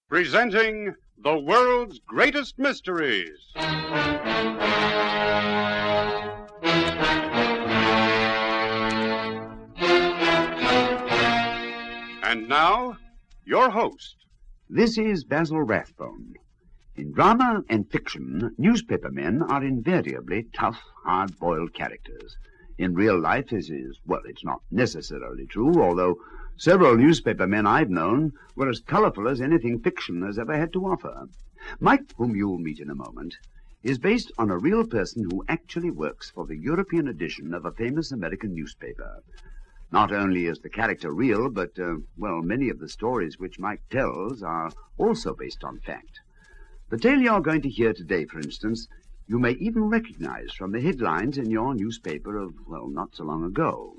Presenting the world's greatest mysteries. And now, your host. This is Basil Rathbone. In drama and fiction, newspaper men are invariably tough, hard-boiled characters. In real life, this is, well, it's not necessarily true, although several newspaper men I've known were as colorful as anything fiction has ever had to offer. Mike, whom you'll meet in a moment, is based on a real person who actually works for the European edition of a famous American newspaper. Not only is the character real, but, many of the stories which Mike tells are also based on fact. The tale you're going to hear today, for instance, you may even recognize from the headlines in your newspaper of, not so long ago.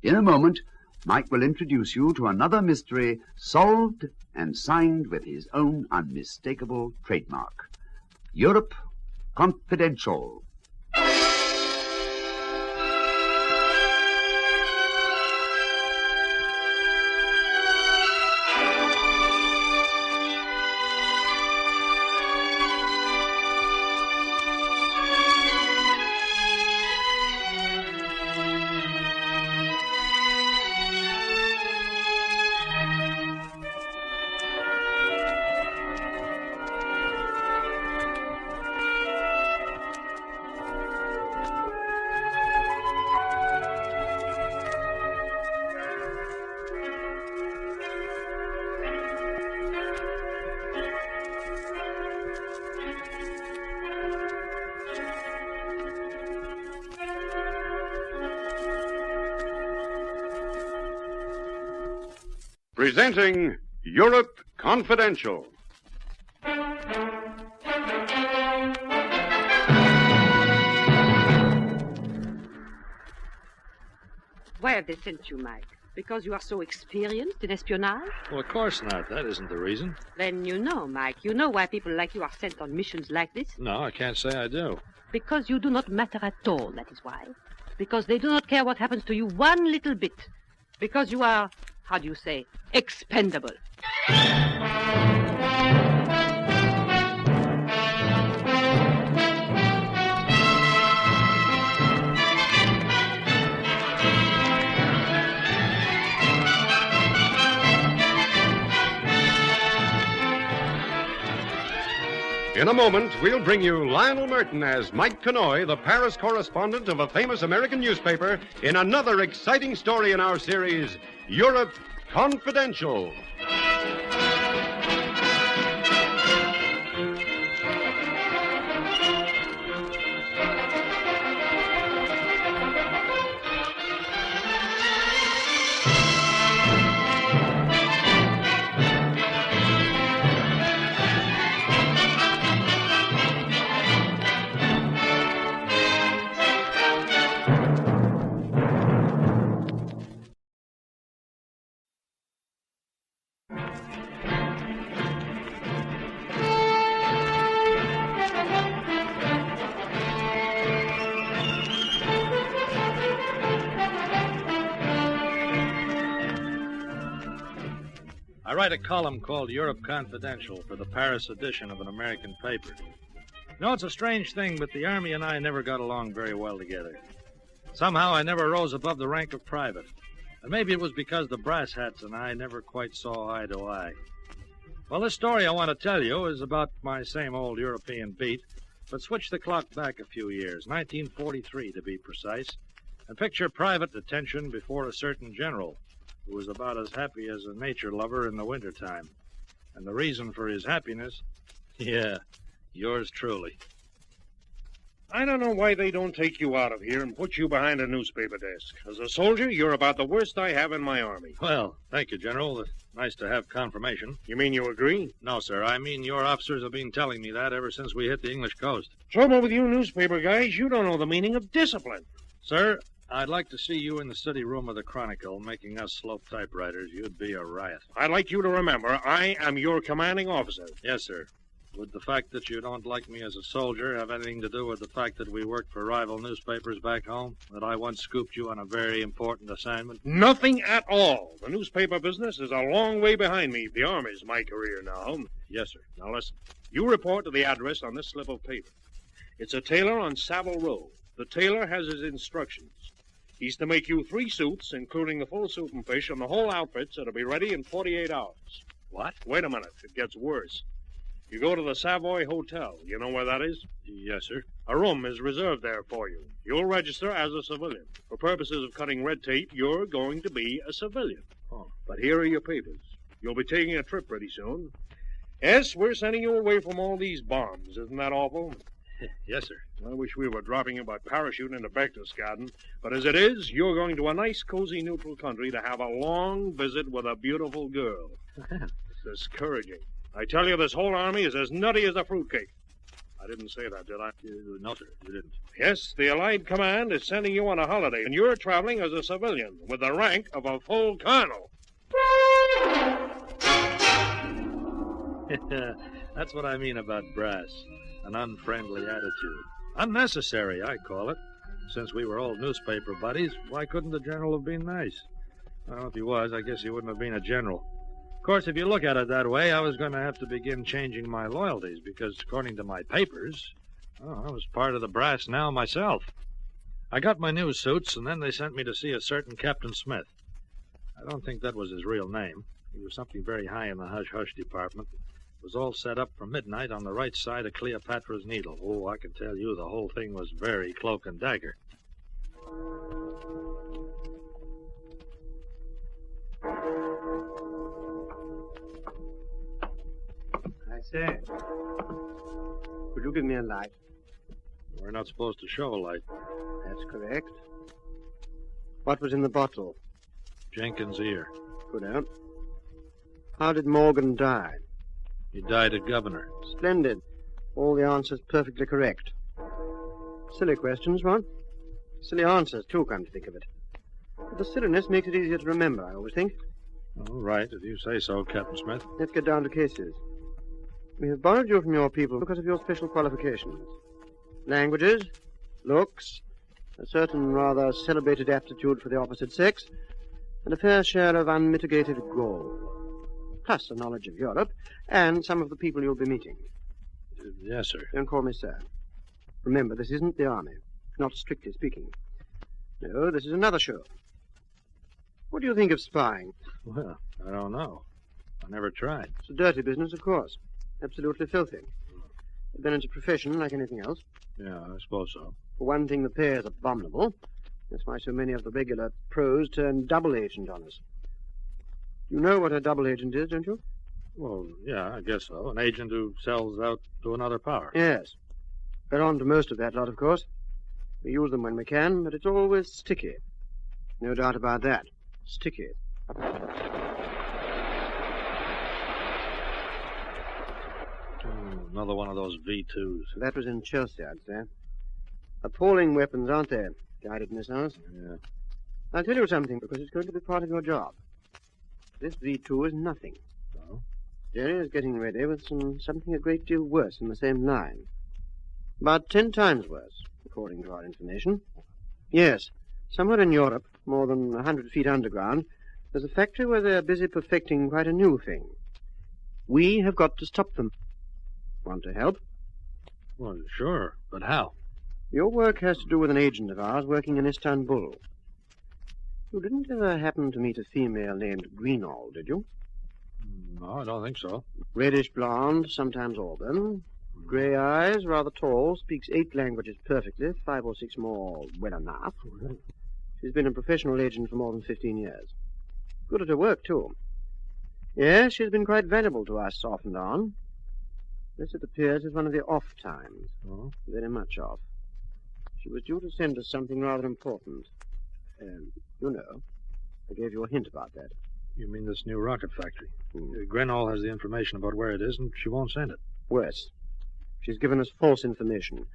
In a moment, Mike will introduce you to another mystery solved and signed with his own unmistakable trademark. Europe Confidential. Presenting Europe Confidential. Why have they sent you, Mike? Because you are so experienced in espionage? Well, of course not. That isn't the reason. Then you know, Mike. You know why people like you are sent on missions like this? No, I can't say I do. Because you do not matter at all, that is why. Because they do not care what happens to you one little bit. Because you are, how do you say, expendable. In a moment, we'll bring you Lionel Merton as Mike Connoy, the Paris correspondent of a famous American newspaper, in another exciting story in our series, Europe Confidential. I write a column called Europe Confidential for the Paris edition of an American paper. You know, it's a strange thing, but the Army and I never got along very well together. Somehow I never rose above the rank of private. And maybe it was because the brass hats and I never quite saw eye to eye. Well, this story I want to tell you is about my same old European beat, but switch the clock back a few years, 1943 to be precise, and picture private detention before a certain general who was about as happy as a nature lover in the wintertime. And the reason for his happiness? Yeah, yours truly. I don't know why they don't take you out of here and put you behind a newspaper desk. As a soldier, you're about the worst I have in my army. Well, thank you, General. Nice to have confirmation. You mean you agree? No, sir. I mean your officers have been telling me that ever since we hit the English coast. Trouble with you newspaper guys, you don't know the meaning of discipline. Sir, I'd like to see you in the city room of the Chronicle making us slope typewriters. You'd be a riot. I'd like you to remember, I am your commanding officer. Yes, sir. Would the fact that you don't like me as a soldier have anything to do with the fact that we work for rival newspapers back home? That I once scooped you on a very important assignment? Nothing at all. The newspaper business is a long way behind me. The Army's my career now. Yes, sir. Now listen. You report to the address on this slip of paper. It's a tailor on Savile Row. The tailor has his instructions. He's to make you 3 suits, including the full suit and fish, and the whole outfit, so it'll be ready in 48 hours. What? Wait a minute. It gets worse. You go to the Savoy Hotel. You know where that is? Yes, sir. A room is reserved there for you. You'll register as a civilian. For purposes of cutting red tape, you're going to be a civilian. Oh. But here are your papers. You'll be taking a trip pretty soon. Yes, we're sending you away from all these bombs. Isn't that awful? Yes, sir. I wish we were dropping you by parachute into Berchtesgaden. But as it is, you're going to a nice, cozy, neutral country to have a long visit with a beautiful girl. It's discouraging. I tell you, this whole army is as nutty as a fruitcake. I didn't say that, did I? No, sir, you didn't. Yes, the Allied Command is sending you on a holiday, and you're traveling as a civilian with the rank of a full colonel. That's what I mean about brass. An unfriendly attitude. Unnecessary, I call it. Since we were old newspaper buddies, why couldn't the general have been nice? Well, if he was, I guess he wouldn't have been a general. Of course, if you look at it that way, I was going to have to begin changing my loyalties, because according to my papers, I was part of the brass now myself. I got my new suits, and then they sent me to see a certain Captain Smith. I don't think that was his real name. He was something very high in the hush-hush department. It was all set up for midnight on the right side of Cleopatra's Needle. Oh, I can tell you the whole thing was very cloak and dagger. I say, could you give me a light? We're not supposed to show a light. That's correct. What was in the bottle? Jenkins' ear. Good out. How did Morgan die? He died at Governor. Splendid. All the answers perfectly correct. Silly questions, what? Silly answers, too, come to think of it. But the silliness makes it easier to remember, I always think. All right, if you say so, Captain Smith. Let's get down to cases. We have borrowed you from your people because of your special qualifications. Languages, looks, a certain rather celebrated aptitude for the opposite sex, and a fair share of unmitigated gall. Plus a knowledge of Europe and some of the people you'll be meeting. Yes, sir. Don't call me sir. Remember, this isn't the army, not strictly speaking. No, this is another show. What do you think of spying? Well, I don't know. I never tried. It's a dirty business, of course. Absolutely filthy. But then it's a profession like anything else. Yeah, I suppose so. For one thing, the pay is abominable. That's why so many of the regular pros turn double agent on us. You know what a double agent is, don't you? Well, yeah, I guess so. An agent who sells out to another power. Yes. We're on to most of that lot, of course. We use them when we can, but it's always sticky. No doubt about that. Sticky. Another one of those V2s. That was in Chelsea, I'd say. Appalling weapons, aren't they? Guided missiles. Yeah. I'll tell you something, because it's going to be part of your job. This V2 is nothing. So? Jerry is getting ready with something a great deal worse in the same line. About 10 times worse, according to our information. Yes, somewhere in Europe, more than 100 feet underground, there's a factory where they're busy perfecting quite a new thing. We have got to stop them. Want to help? Well, sure, but how? Your work has to do with an agent of ours working in Istanbul. You didn't ever happen to meet a female named Greenall, did you? No, I don't think so. Reddish blonde, sometimes auburn. Grey eyes, rather tall, speaks 8 languages perfectly, 5 or 6 more well enough. She's been a professional agent for more than 15 years. Good at her work, too. Yes, she's been quite valuable to us off and on. This, it appears, is one of the off times. Oh? Very much off. She was due to send us something rather important. You know, I gave you a hint about that. You mean this new rocket factory? Grenall has the information about where it is, and she won't send it. Worse. She's given us false information.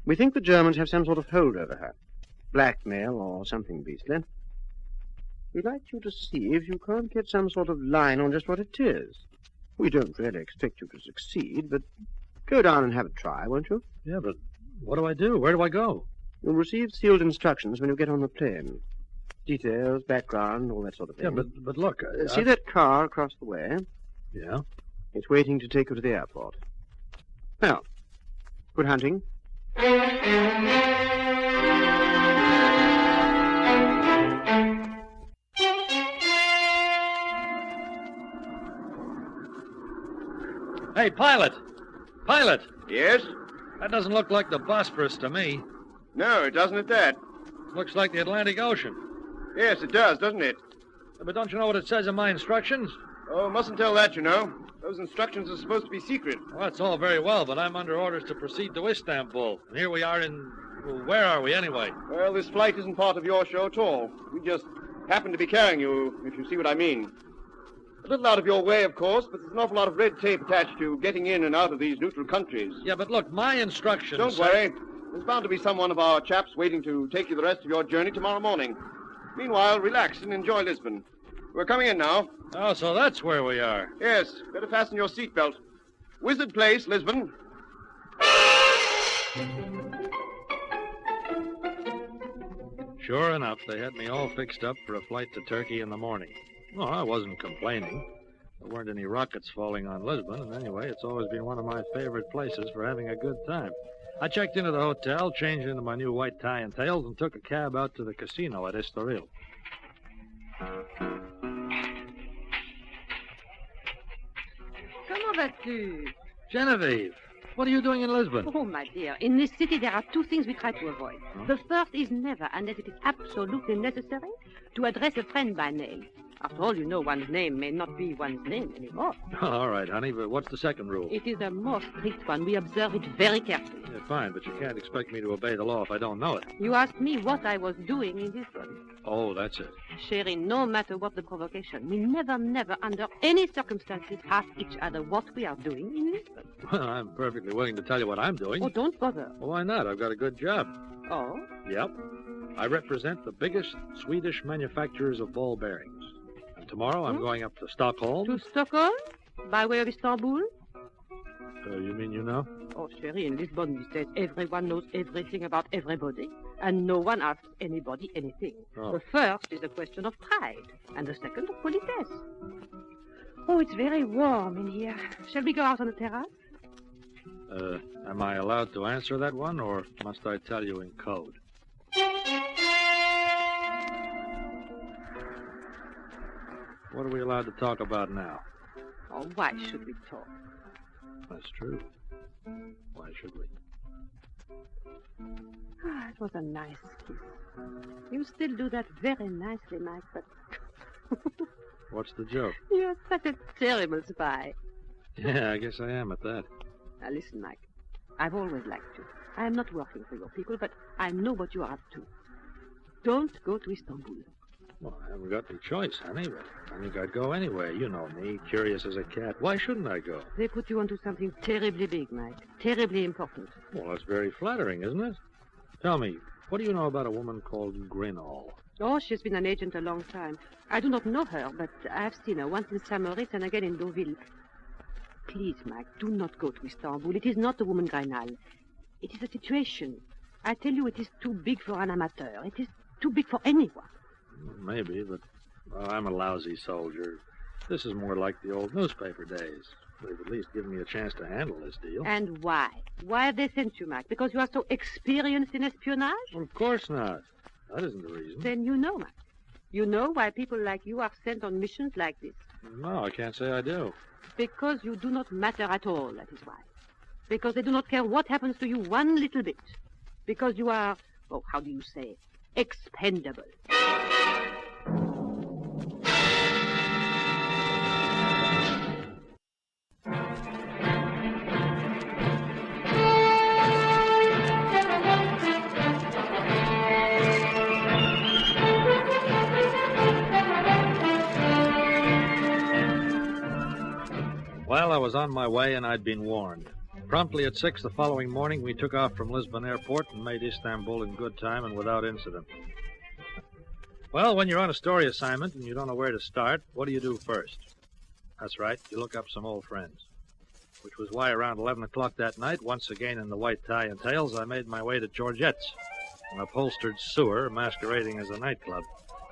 We think the Germans have some sort of hold over her. Blackmail or something beastly. We'd like you to see if you can't get some sort of line on just what it is. We don't really expect you to succeed, but go down and have a try, won't you? Yeah, but what do I do? Where do I go? You'll receive sealed instructions when you get on the plane. Details, background, all that sort of thing. Yeah, but look... See that car across the way? Yeah? It's waiting to take you to the airport. Well, good hunting. Hey, pilot! Pilot! Yes? That doesn't look like the Bosphorus to me. No, it doesn't at that. Looks like the Atlantic Ocean. Yes, it does, doesn't it? But don't you know what it says in my instructions? Oh, mustn't tell that, you know. Those instructions are supposed to be secret. Well, that's all very well, but I'm under orders to proceed to Istanbul. And here we are in... Well, where are we, anyway? Well, this flight isn't part of your show at all. We just happen to be carrying you, if you see what I mean. A little out of your way, of course, but there's an awful lot of red tape attached to getting in and out of these neutral countries. Yeah, but look, my instructions... Don't worry. There's bound to be some one of our chaps waiting to take you the rest of your journey tomorrow morning. Meanwhile, relax and enjoy Lisbon. We're coming in now. Oh, so that's where we are. Yes, better fasten your seatbelt. Wizard Place, Lisbon. Sure enough, they had me all fixed up for a flight to Turkey in the morning. Well, I wasn't complaining. There weren't any rockets falling on Lisbon, and anyway, it's always been one of my favorite places for having a good time. I checked into the hotel, changed into my new white tie and tails, and took a cab out to the casino at Estoril. Comment vas-tu? Genevieve, what are you doing in Lisbon? Oh, my dear, in this city there are two things we try to avoid. Huh? The first is never, unless it is absolutely necessary, to address a friend by name. After all, you know one's name may not be one's name anymore. All right, honey, but what's the second rule? It is a most strict one. We observe it very carefully. Yeah, fine, but you can't expect me to obey the law if I don't know it. You asked me what I was doing in Lisbon. Oh, that's it. Sherry, no matter what the provocation, we never, under any circumstances, ask each other what we are doing in Lisbon. Well, I'm perfectly willing to tell you what I'm doing. Oh, don't bother. Well, why not? I've got a good job. Oh? Yep. I represent the biggest Swedish manufacturers of ball bearings. And tomorrow I'm going up to Stockholm. To Stockholm? By way of Istanbul? You mean you know? Oh, Sherry, in Lisbon these days, everyone knows everything about everybody, and no one asks anybody anything. Oh. The first is a question of pride, and the second of politesse. Oh, it's very warm in here. Shall we go out on the terrace? Am I allowed to answer that one, or must I tell you in code? What are we allowed to talk about now? Oh, why should we talk? That's true. Why should we? Ah, it was a nice kiss. You still do that very nicely, Mike, but What's the joke? you're such a terrible spy. Yeah, I guess I am at that. Now, listen, Mike. I've always liked you. I am not working for your people, but I know what you are up to. Don't go to Istanbul. Well, I haven't got any choice, honey, but I think I'd go anyway. You know me, curious as a cat. Why shouldn't I go? They put you onto something terribly big, Mike. Terribly important. Well, that's very flattering, isn't it? Tell me, what do you know about a woman called Grinnell? Oh, she's been an agent a long time. I do not know her, but I've seen her once in Saint-Moritz and again in Deauville. Please, Mike, do not go to Istanbul. It is not the woman Grinnell. It is a situation. I tell you, it is too big for an amateur. It is too big for anyone. Maybe, but well, I'm a lousy soldier. This is more like the old newspaper days. They've at least given me a chance to handle this deal. And why? Why have they sent you, Mike? Because you are so experienced in espionage? Well, of course not. That isn't the reason. Then you know, Mike. You know why people like you are sent on missions like this. No, I can't say I do. Because you do not matter at all, that is why. Because they do not care what happens to you one little bit. Because you are, oh, how do you say, expendable. Well, I was on my way, and I'd been warned. Promptly at 6 the following morning, we took off from Lisbon Airport and made Istanbul in good time and without incident. Well, when you're on a story assignment and you don't know where to start, what do you do first? That's right. You look up some old friends. Which was why around 11 o'clock that night, once again in the white tie and tails, I made my way to Georgette's, an upholstered sewer masquerading as a nightclub.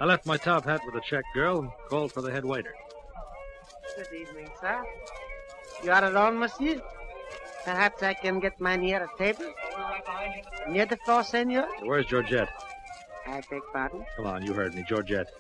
I left my top hat with a check girl and called for the head waiter. Good evening, sir. You are alone, monsieur? Perhaps I can get mine here at table? Near the floor, senor? Where's Georgette? I beg pardon? Come on, you heard me. Georgette.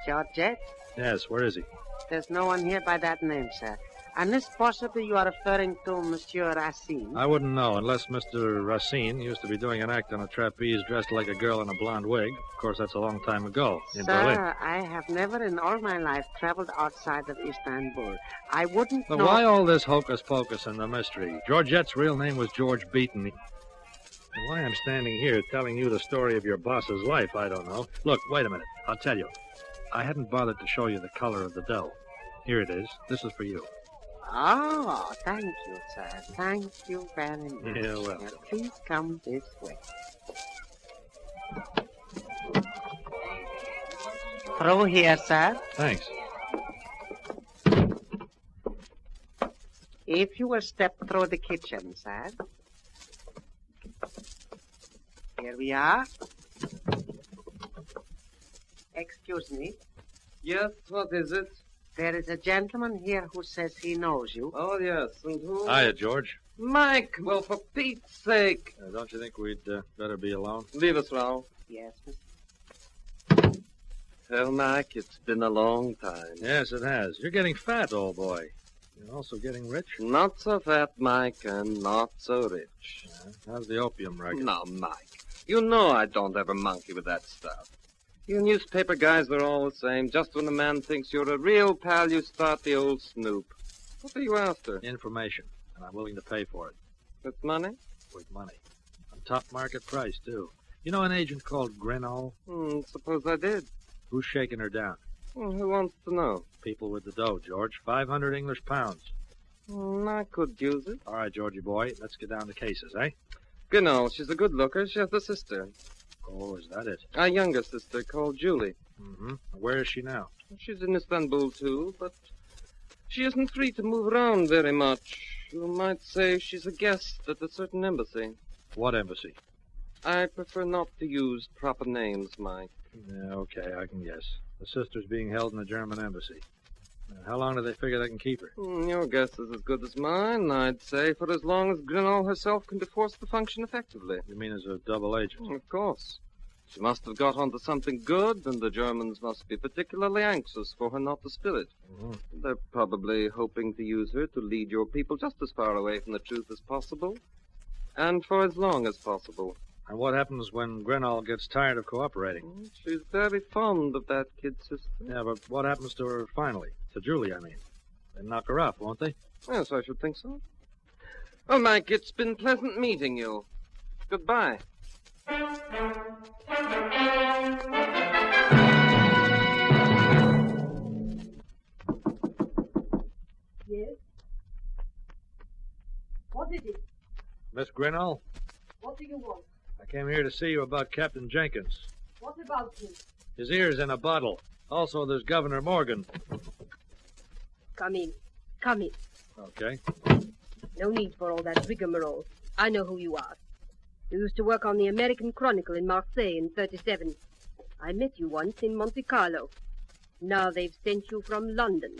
Georgette? Yes, where is he? There's no one here by that name, sir. Unless possibly you are referring to Monsieur Racine. I wouldn't know, unless Mr. Racine used to be doing an act on a trapeze dressed like a girl in a blonde wig. Of course, that's a long time ago, in Berlin. Sir, I have never in all my life traveled outside of Istanbul. I wouldn't But know... why all this hocus-pocus and the mystery? Georgette's real name was George Beaton. And why I'm standing here telling you the story of your boss's life, I don't know. Look, wait a minute. I'll tell you. I hadn't bothered to show you the color of the dough. Here it is. This is for you. Oh, thank you, sir. Thank you very much. You're welcome. Now, please come this way. Through here, sir. Thanks. If you will step through the kitchen, sir. Here we are. Excuse me. Yes, what is it? There is a gentleman here who says he knows you. Oh, yes, and who? Hiya, George. Mike, well, for Pete's sake. Don't you think we'd better be alone? Leave us, Raoul. Yes, Well, Mike, it's been a long time. Yes, it has. You're getting fat, old boy. You're also getting rich? Not so fat, Mike, and not so rich. How's the opium racket? Now, Mike, you know I don't ever monkey with that stuff. You newspaper guys are all the same. Just when a man thinks you're a real pal, you start the old snoop. What are you after? Information, and I'm willing to pay for it. With money? With money. On top market price, too. You know an agent called Grinnell? Suppose I did. Who's shaking her down? Who wants to know? People with the dough, George. 500 English pounds. I could use it. All right, Georgie boy, let's get down to cases, eh? Genau, she's a good looker. She has a sister. Oh, is that it? A younger sister called Julie. Mm-hmm. Where is she now? She's in Istanbul, too, but she isn't free to move around very much. You might say she's a guest at a certain embassy. What embassy? I prefer not to use proper names, Mike. Yeah, okay, I can guess. The sister's being held in the German embassy. How long do they figure they can keep her? Your guess is as good as mine, I'd say, for as long as Grinnell herself can divorce the function effectively. You mean as a double agent? Of course. She must have got onto something good, and the Germans must be particularly anxious for her not to spill it. Mm-hmm. They're probably hoping to use her to lead your people just as far away from the truth as possible, and for as long as possible. And what happens when Grinnell gets tired of cooperating? She's very fond of that kid sister. Yeah, but what happens to her finally? To Julie, I mean. They knock her off, won't they? Yes, I should think so. Well, Mike, it's been pleasant meeting you. Goodbye. Yes? What is it? Miss Grinnell, What do you want? I came here to see you about Captain Jenkins. What about him? His ear's in a bottle. Also, there's Governor Morgan. Come in. Come in. Okay. No need for all that rigmarole. I know who you are. You used to work on the American Chronicle in Marseille in '37. I met you once in Monte Carlo. Now they've sent you from London.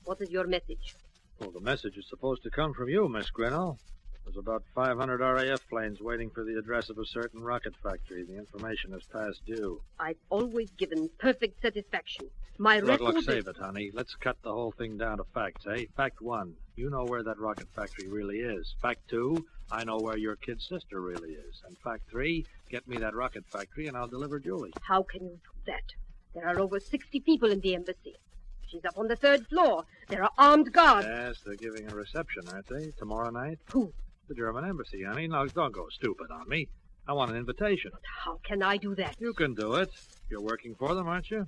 What is your message? Well, the message is supposed to come from you, Miss Grinnell. There's about 500 RAF planes waiting for the address of a certain rocket factory. The information is past due. I've always given perfect satisfaction. My record Look, save it, honey. Let's cut the whole thing down to facts, eh? Fact 1, you know where that rocket factory really is. Fact 2, I know where your kid sister really is. And fact 3, get me that rocket factory and I'll deliver Julie. How can you do that? There are over 60 people in the embassy. She's up on the 3rd floor. There are armed guards. Yes, they're giving a reception, aren't they? Tomorrow night? Who? The German embassy, honey. Now, don't go stupid on me. I want an invitation. How can I do that? You can do it. You're working for them, aren't you?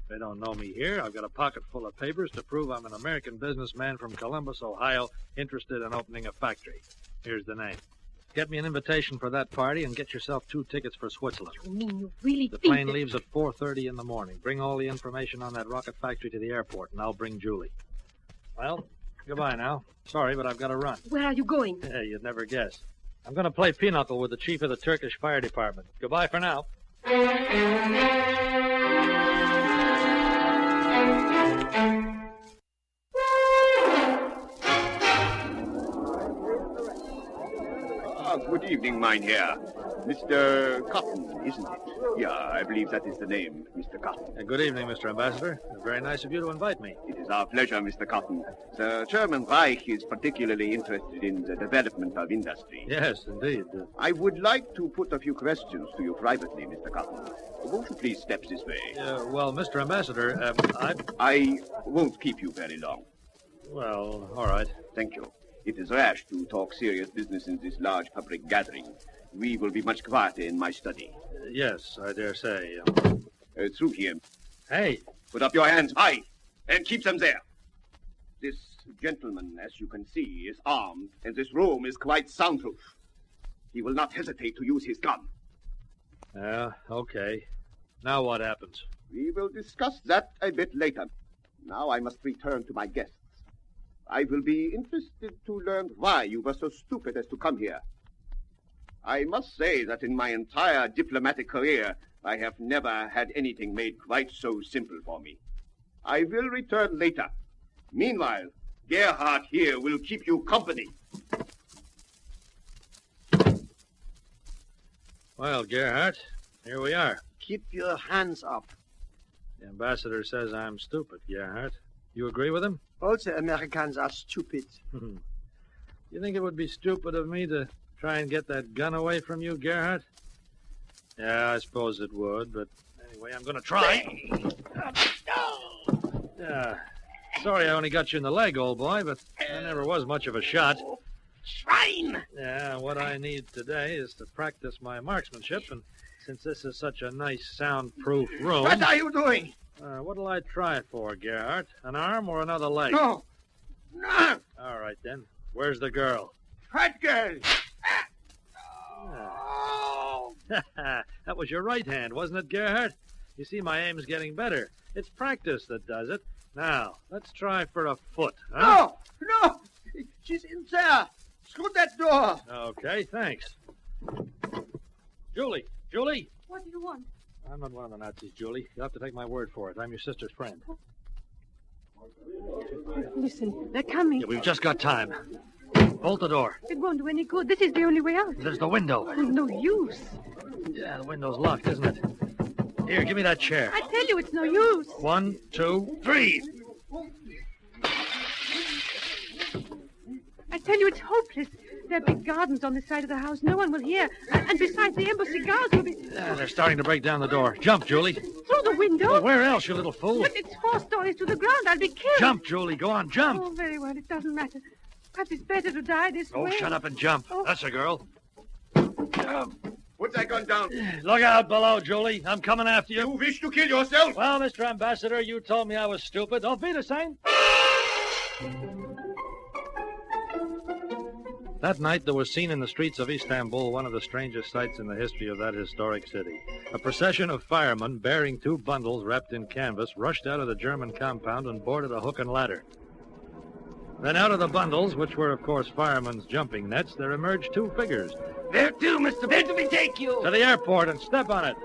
They don't know me here. I've got a pocket full of papers to prove I'm an American businessman from Columbus, Ohio, interested in opening a factory. Here's the name. Get me an invitation for that party and get yourself 2 tickets for Switzerland. You mean you really The think plane that... leaves at 4:30 in the morning. Bring all the information on that rocket factory to the airport, and I'll bring Julie. Well, goodbye now. Sorry, but I've got to run. Where are you going? Yeah, you'd never guess. I'm going to play pinochle with the chief of the Turkish fire department. Goodbye for now. Good evening, Mynheer. Mr. Cotton, isn't it? Yeah, I believe that is the name, Mr. Cotton. Good evening, Mr. Ambassador. Very nice of you to invite me. It is our pleasure, Mr. Cotton. The German Reich is particularly interested in the development of industry. Yes, indeed. I would like to put a few questions to you privately, Mr. Cotton. Won't you please step this way? Well, Mr. Ambassador, I won't keep you very long. Well, all right. Thank you. It is rash to talk serious business in this large public gathering. We will be much quieter in my study. Yes, I dare say. Through here. Hey! Put up your hands high and keep them there. This gentleman, as you can see, is armed, and this room is quite soundproof. He will not hesitate to use his gun. Okay. Now what happens? We will discuss that a bit later. Now I must return to my guests. I will be interested to learn why you were so stupid as to come here. I must say that in my entire diplomatic career, I have never had anything made quite so simple for me. I will return later. Meanwhile, Gerhard here will keep you company. Well, Gerhard, here we are. Keep your hands up. The ambassador says I'm stupid, Gerhard. You agree with him? All the Americans are stupid. You think it would be stupid of me to try and get that gun away from you, Gerhard? Yeah, I suppose it would, but anyway, I'm going to try. Sorry I only got you in the leg, old boy, but I never was much of a shot. Schwein! Yeah, what I need today is to practice my marksmanship, and since this is such a nice, soundproof room... What are you doing? What'll I try it for, Gerhard? An arm or another leg? No. No. All right, then. Where's the girl? What girl? That was your right hand, wasn't it, Gerhard? You see, my aim's getting better. It's practice that does it. Now, let's try for a foot, huh? No! She's in there! Screw that door! Okay, thanks. Julie! What do you want? I'm not one of the Nazis, Julie. You'll have to take my word for it. I'm your sister's friend. Listen, they're coming. Yeah, we've just got time. Bolt the door. It won't do any good. This is the only way out. There's the window. Oh, no use. Yeah, the window's locked, isn't it? Here, give me that chair. I tell you, it's no use. 1, 2, 3. I tell you, it's hopeless. There are big gardens on the side of the house. No one will hear. And besides, the embassy guards will be... They're starting to break down the door. Jump, Julie. Through the window? Well, where else, you little fool? But it's 4 stories to the ground. I'll be killed. Jump, Julie. Go on, jump. Oh, very well. It doesn't matter. Perhaps it's better to die this way. Oh, shut up and jump. Oh. That's a girl. Put that gun down. Look out below, Julie. I'm coming after you. You wish to kill yourself? Well, Mr. Ambassador, you told me I was stupid. Don't be the same. That night, there was seen in the streets of Istanbul one of the strangest sights in the history of that historic city. A procession of firemen bearing 2 bundles wrapped in canvas rushed out of the German compound and boarded a hook and ladder. Then out of the bundles, which were, of course, firemen's jumping nets, there emerged 2 figures. Where to, Mr. Where do we take you? To the airport and step on it.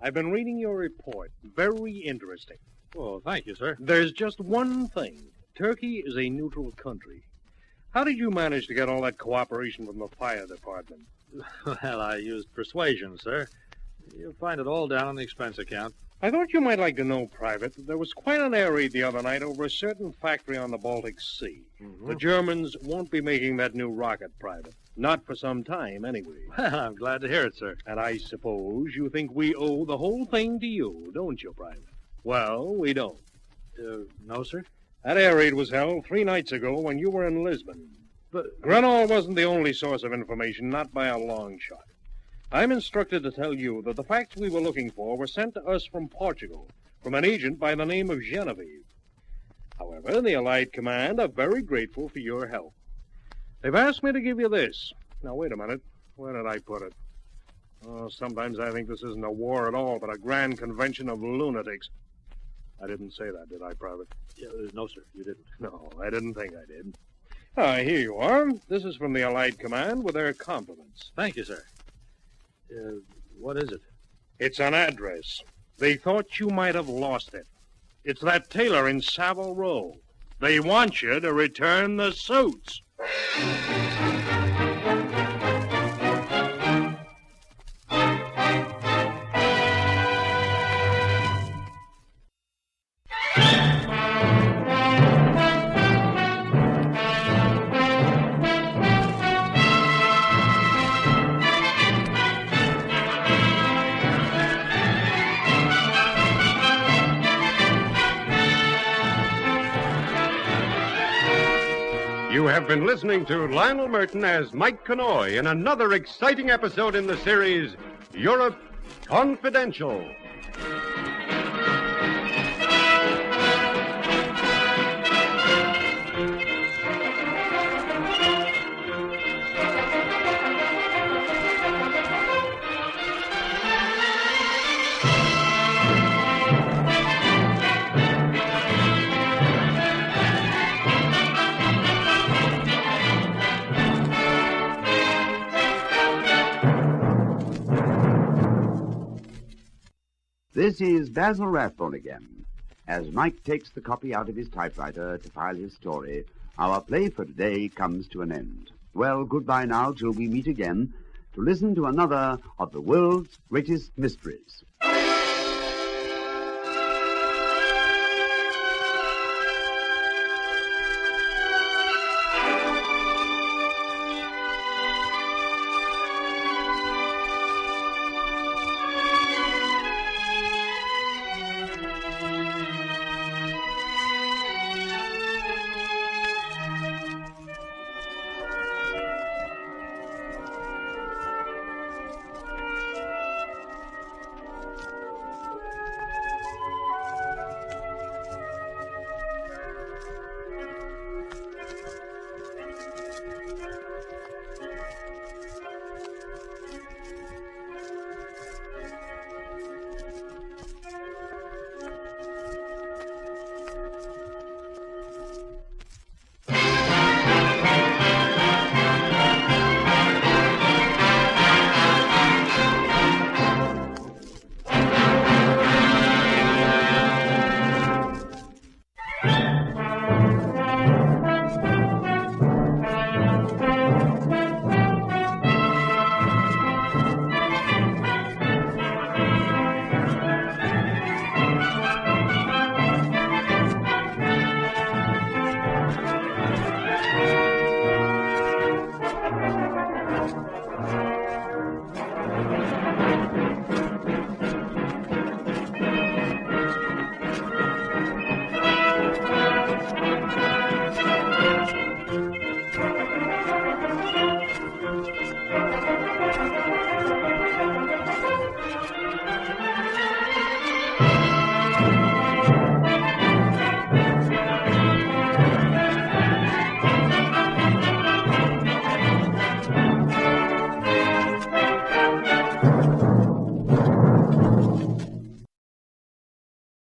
I've been reading your report. Very interesting. Oh, thank you, sir. There's just one thing. Turkey is a neutral country. How did you manage to get all that cooperation from the fire department? Well, I used persuasion, sir. You'll find it all down on the expense account. I thought you might like to know, Private, that there was quite an air raid the other night over a certain factory on the Baltic Sea. Mm-hmm. The Germans won't be making that new rocket, Private. Not for some time, anyway. Well, I'm glad to hear it, sir. And I suppose you think we owe the whole thing to you, don't you, Private? Well, we don't. No, sir? That air raid was held 3 nights ago when you were in Lisbon. But Grenell wasn't the only source of information, not by a long shot. I'm instructed to tell you that the facts we were looking for were sent to us from Portugal, from an agent by the name of Genevieve. However, the Allied Command are very grateful for your help. They've asked me to give you this. Now, wait a minute. Where did I put it? Oh, sometimes I think this isn't a war at all, but a grand convention of lunatics. I didn't say that, did I, Private? Yeah, no, sir, you didn't. No, I didn't think I did. Here you are. This is from the Allied Command with their compliments. Thank you, sir. What is it? It's an address. They thought you might have lost it. It's that tailor in Savile Row. They want you to return the suits. You have been listening to Lionel Merton as Mike Connoy in another exciting episode in the series, Europe Confidential. This is Basil Rathbone again. As Mike takes the copy out of his typewriter to file his story, our play for today comes to an end. Well, goodbye now till we meet again to listen to another of the world's greatest mysteries.